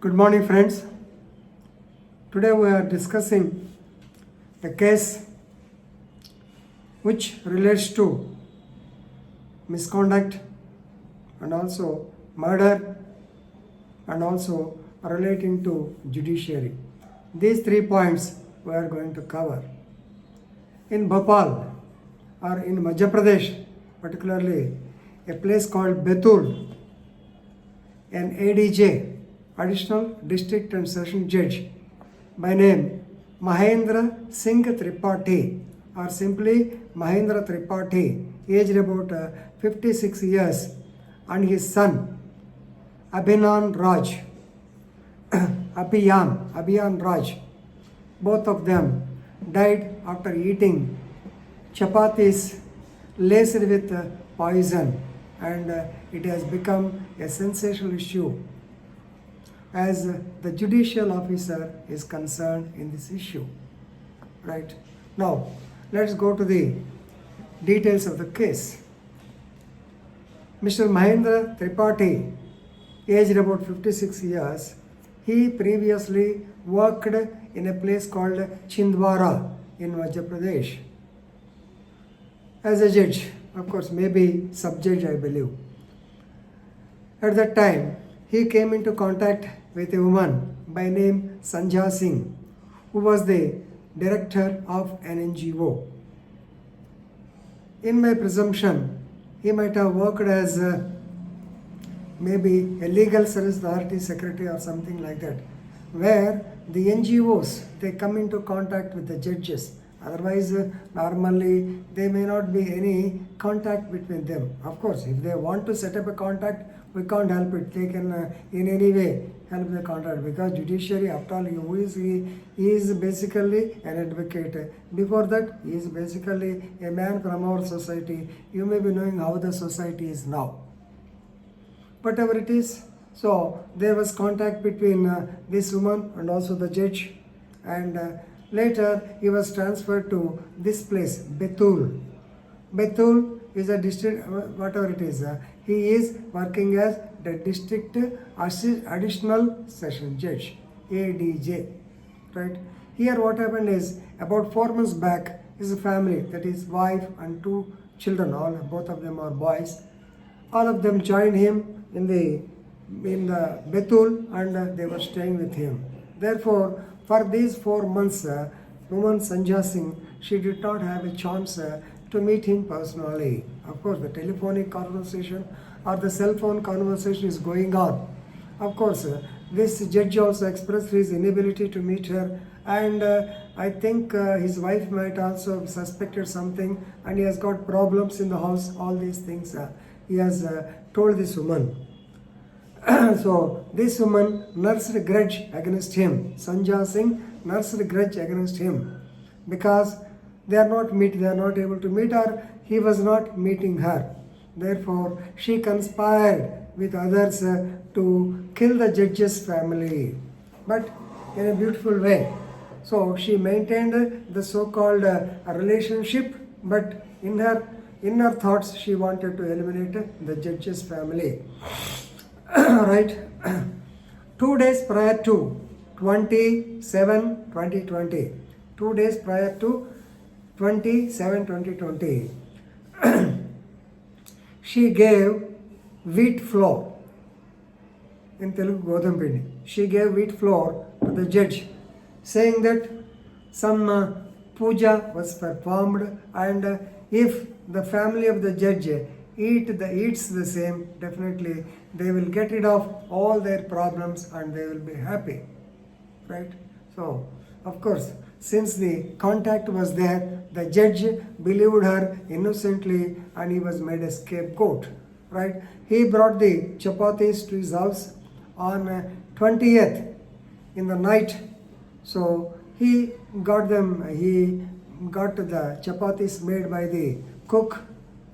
Good morning, friends. Today we are discussing a case which relates to misconduct and also murder and also relating to judiciary. These 3 points we are going to cover. In Bhopal or in Madhya Pradesh, particularly a place called Betul, an ADJ, Additional District and Session Judge, by name Mahendra Singh Tripathi, or simply Mahendra Tripathi, aged about 56 years, and his son Abhinan Raj, Abhiyan Raj, both of them died after eating chapatis laced with poison, and it has become a sensational issue as the judicial officer is concerned in this issue. Right. Now, let's go to the details of the case. Mr. Mahendra Tripathi, aged about 56 years, he previously worked in a place called Chhindwara in Madhya Pradesh as a judge, of course, maybe sub-judge, I believe. At that time, he came into contact with a woman by name Sanjha Singh, who was the director of an NGO. In my presumption, he might have worked as maybe a legal service authority secretary or something like that, where the NGOs, they come into contact with the judges. Otherwise, normally there may not be any contact between them. Of course, if they want to set up a contact, we can't help it. They can in any way help the contact, because judiciary, after all, who is he? He is basically an advocate. Before that, he is basically a man from our society. You may be knowing how the society is now. Whatever it is, so there was contact between this woman and also the judge, and later he was transferred to this place, Betul. Betul is a district, whatever it is, he is working as the district additional session judge, ADJ, right? Here what happened is, about 4 months back, his family, that is wife and 2 children, both of them are boys, all of them joined him in the Betul, and they were staying with him. Therefore, for these 4 months, woman Sanjha Singh, she did not have a chance to meet him personally. Of course, the telephonic conversation or the cell phone conversation is going on. Of course, this judge also expressed his inability to meet her, and I think his wife might also suspected something, and he has got problems in the house, all these things he has told this woman. So this woman nursed a grudge against him. Sanjha Singh nursed a grudge against him because they are not able to meet her. He was not meeting her. Therefore, she conspired with others to kill the judge's family, but in a beautiful way. So she maintained the so-called relationship, but in her thoughts, she wanted to eliminate the judge's family. Right? 2 days prior to 27/2020, 2 days prior to 27/2020, she gave wheat flour, in Telugu Godam Pindi. She gave wheat flour to the judge, saying that some puja was performed, and if the family of the judge eats the same, definitely they will get rid of all their problems and they will be happy. Right? So, of course, since the contact was there, the judge believed her innocently and he was made a scapegoat. Right? He brought the chapatis to his house on 20th in the night. So he got the chapatis made by the cook,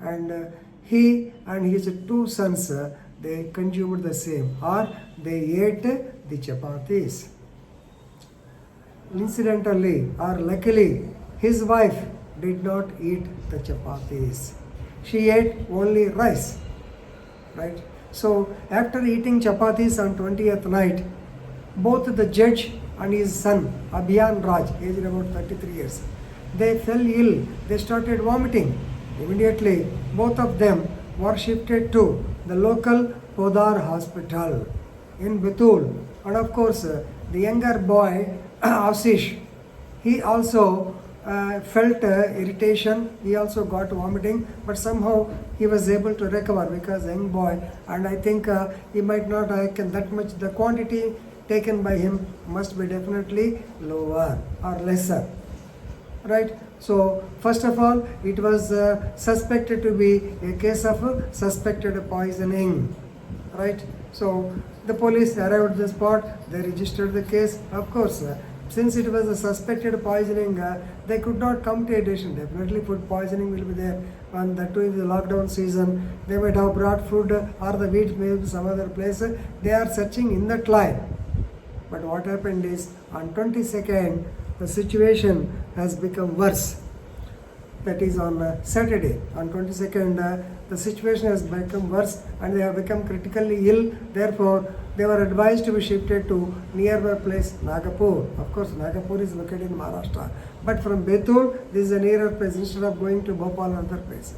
and he and his 2 sons, they consumed the same, or they ate the chapatis. Incidentally or luckily, his wife did not eat the chapatis. She ate only rice. Right? So after eating chapatis on 20th night, both the judge and his son, Abhiyan Raj, aged about 33 years, they fell ill. They started vomiting. Immediately, both of them were shifted to the local Podar hospital in Betul. And of course, the younger boy, Ashish, he also felt irritation. He also got vomiting, but somehow he was able to recover because young boy, and I think he might not have that much. The quantity taken by him must be definitely lower or lesser, right? So first of all, it was suspected to be a case of suspected poisoning, right? So the police arrived at the spot. They registered the case. Of course, since it was a suspected poisoning, they could not come to a decision. Definitely food poisoning will be there, and that too in the lockdown season. They might have brought food or the wheat maybe some other place. They are searching in that line. But what happened is, on 22nd, the situation has become worse. That is on Saturday. On 22nd, the situation has become worse and they have become critically ill. Therefore, they were advised to be shifted to nearby place Nagapur. Of course, Nagapur is located in Maharashtra. But from Betul, this is a nearer place instead of going to Bhopal or other place.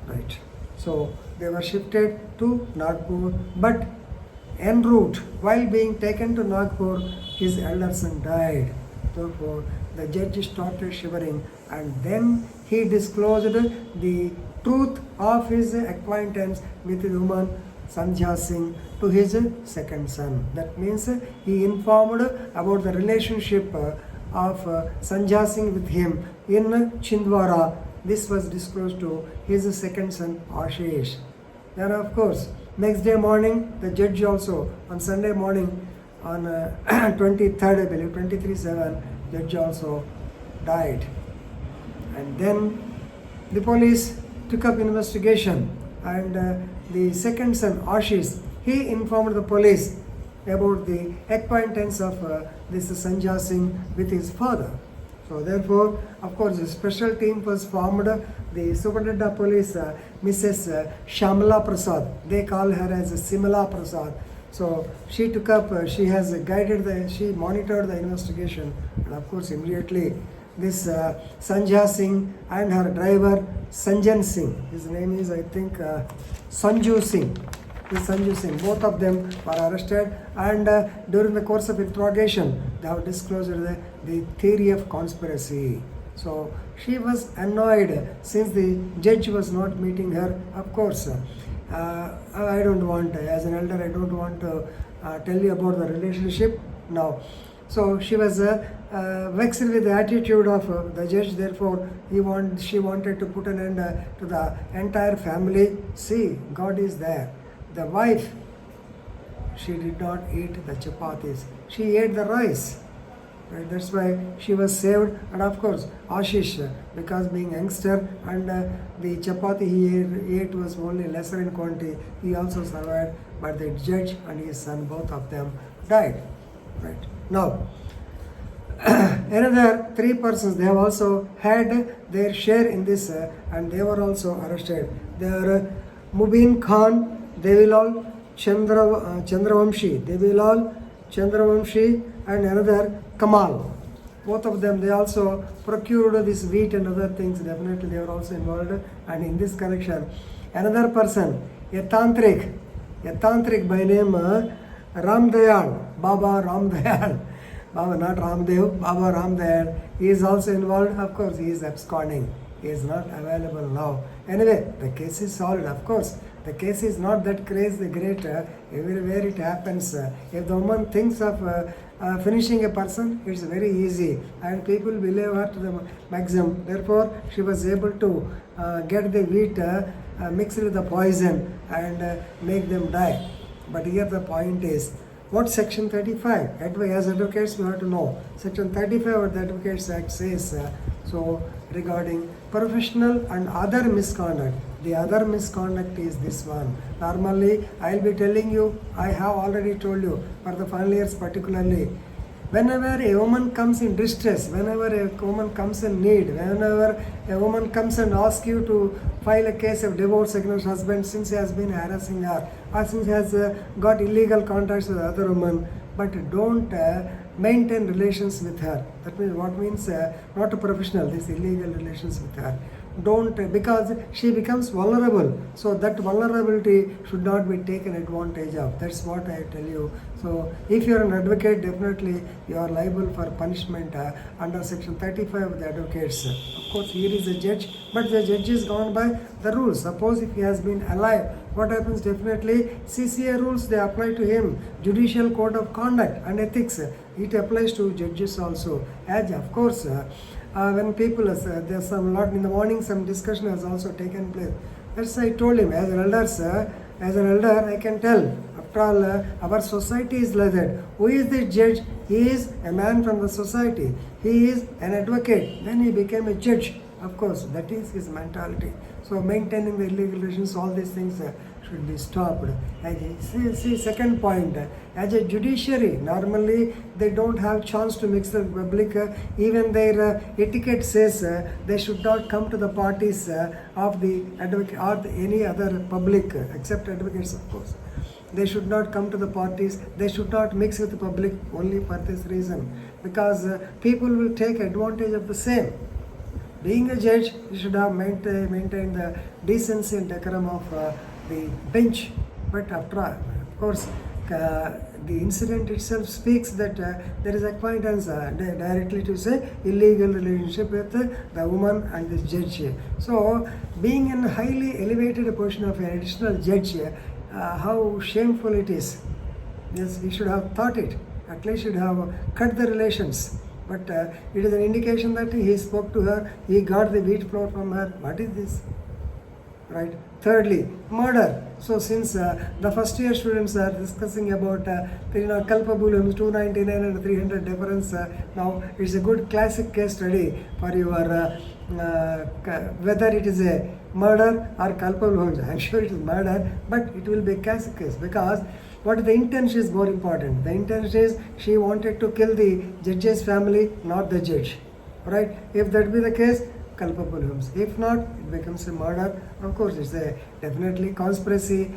Right. So, they were shifted to Nagpur. But en route, while being taken to Nagpur, his elder son died. Therefore, the judge started shivering, and then he disclosed the truth of his acquaintance with the woman Sandhya Singh to his second son. That means he informed about the relationship of Sandhya Singh with him in Chhindwara. This was disclosed to his second son Ashish. Then of course, next day morning, the judge also, on Sunday morning, on 23rd, I believe, 23/7, judge also died. And then the police took up investigation, and the second son, Ashish, he informed the police about the acquaintance of this Sandhya Singh with his father. So therefore, of course, a special team was formed. The Superintendent of Police, Mrs. Shamala Prasad, they call her as Simala Prasad. So she took up, she has guided she monitored the investigation, and of course immediately this Sandhya Singh and her driver Sanjan Singh, his name is I think Sanju Singh, Sanju Singh, both of them were arrested, and during the course of interrogation they have disclosed the theory of conspiracy. So she was annoyed since the judge was not meeting her. Of course, I don't want, as an elder, I don't want to tell you about the relationship now. So she was vexed with the attitude of the judge. Therefore, she wanted to put an end to the entire family. See, God is there. The wife, she did not eat the chapatis. She ate the rice. Right? That's why she was saved. And of course, Ashish, because being youngster and the chapati he ate was only lesser in quantity, he also survived. But the judge and his son, both of them, died. Right. Now, another 3 persons, they have also had their share in this and they were also arrested. They are Mubin Khan, Devilal Chandravamshi, Devilal Chandravamshi, and another Kamal. Both of them, they also procured this wheat and other things. Definitely they were also involved. And in this connection, another person, a tantric by name Ramdayal, Baba Ramdayal. Baba, not Ramdev, Baba Ramdayal. He is also involved. Of course, he is absconding. He is not available now. Anyway, the case is solved. Of course, the case is not that crazy great. Everywhere it happens. If the woman thinks of finishing a person, it's very easy. And people believe her to the maximum. Therefore, she was able to get the wheat mixed with the poison and make them die. But here the point is, what Section 35? As advocates, we have to know. Section 35 of the Advocates Act says, so regarding professional and other misconduct. The other misconduct is this one. Normally, I'll be telling you, I have already told you, for the final years particularly, whenever a woman comes in distress, whenever a woman comes in need, whenever a woman comes and asks you to file a case of divorce against husband since he has been harassing her, or since he has got illegal contacts with other women, but don't maintain relations with her. That means what means not a professional, this illegal relations with her. Don't because she becomes vulnerable, so that vulnerability should not be taken advantage of. That's what I tell you. So if you are an advocate, definitely you are liable for punishment under section 35 of the advocates. Of course here is a judge, but the judge is gone by the rules. Suppose if he has been alive, what happens? Definitely CCA rules, they apply to him. Judicial code of conduct and ethics, it applies to judges also. As of course when people, there's some lot in the morning, some discussion has also taken place. That's I told him, as an elder, I can tell. After all, our society is like that. Who is the judge? He is a man from the society. He is an advocate. Then he became a judge. Of course, that is his mentality. So maintaining the illegal relations, all these things should be stopped. See, second point, as a judiciary, normally they don't have chance to mix the public. Even their etiquette says they should not come to the parties of the advocate or any other public, except advocates, of course. They should not come to the parties. They should not mix with the public only for this reason, because people will take advantage of the same. Being a judge, you should have maintain the decency and decorum of the bench. But after all, of course, the incident itself speaks that there is acquaintance directly to say illegal relationship with the woman and the judge. So, being in a highly elevated position of an additional judge, how shameful it is. Yes, we should have thought it. At least should have cut the relations. But it is an indication that he spoke to her, he got the wheat flour from her. What is this? Right. Thirdly, murder. So since the first year students are discussing about culpable 299 and 300 difference, now it's a good classic case study for your whether it is a murder or culpable. I'm sure it is murder, but it will be a classic case, because what the intention is more important. The intention is she wanted to kill the judge's family, not the judge. Right? If that be the case, culpable homes. If not, it becomes a murder. Of course, it's a definitely conspiracy.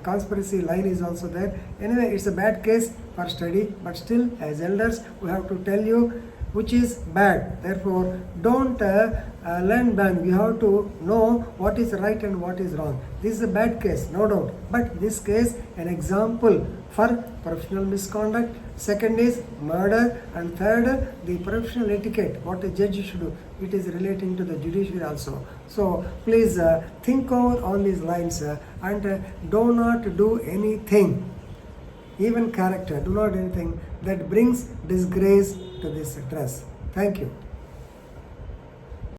Conspiracy line is also there. Anyway, it's a bad case for study, but still, as elders, we have to tell you which is bad. Therefore, don't learn bad. We have to know what is right and what is wrong. This is a bad case, no doubt. But this case, an example for professional misconduct. Second is murder. And third, the professional etiquette, what a judge should do. It is relating to the judiciary also. So, please think over all these lines and do not do anything, even character, do not do anything that brings disgrace to this dress. Thank you.